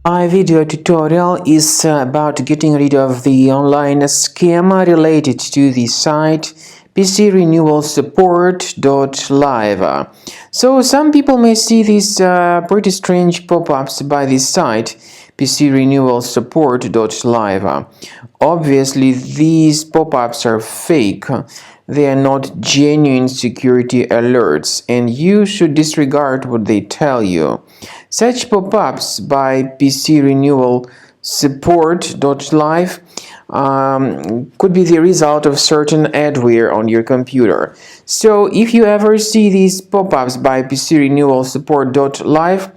My video tutorial is about getting rid of the online scam related to the site Pcrenewalsupport.live. So some people may see these pretty strange pop-ups by this site Pcrenewalsupport.live. Obviously, these pop-ups are fake. They are not genuine security alerts, and you should disregard what they tell you. Such pop-ups by Pcrenewalsupport.live could be the result of certain adware on your computer. So if you ever see these pop-ups by Pcrenewalsupport.live,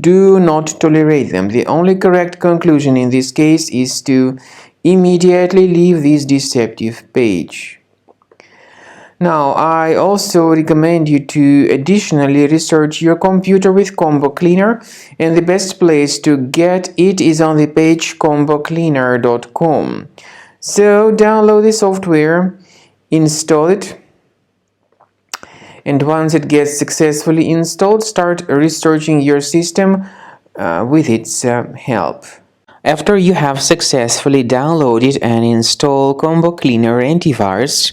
do not tolerate them. The only correct conclusion in this case is to immediately leave this deceptive page. Now, I also recommend you to additionally research your computer with Combo Cleaner, and the best place to get it is on the page combocleaner.com. So download the software, install it, and once it gets successfully installed, start researching your system with its help. After you have successfully downloaded and installed Combo Cleaner antivirus,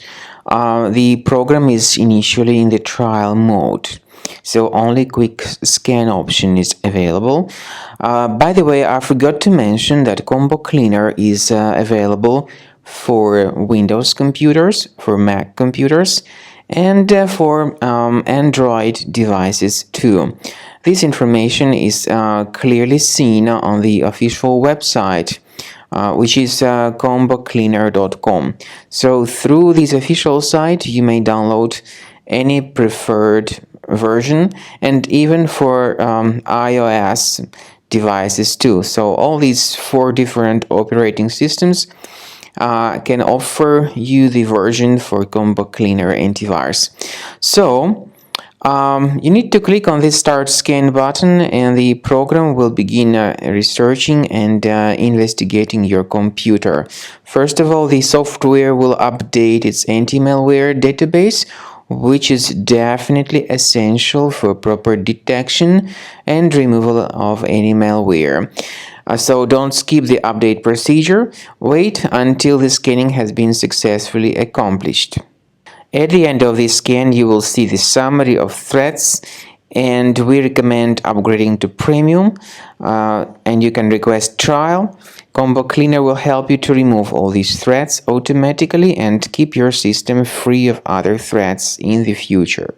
the program is initially in the trial mode, so only quick scan option is available. By the way, I forgot to mention that Combo Cleaner is available for Windows computers, for Mac computers, and for Android devices too. This information is clearly seen on the official website, which is combocleaner.com. So through this official site, you may download any preferred version, and even for iOS devices too. So all these 4 different operating systems can offer you the version for Combo Cleaner antivirus. So you need to click on the Start Scan button, and the program will begin researching and investigating your computer. First of all, the software will update its anti-malware database, which is definitely essential for proper detection and removal of any malware. So don't skip the update procedure. Wait until the scanning has been successfully accomplished. At the end of the scan, you will see the summary of threats, and we recommend upgrading to Premium, and you can request trial. Combo Cleaner will help you to remove all these threats automatically and keep your system free of other threats in the future.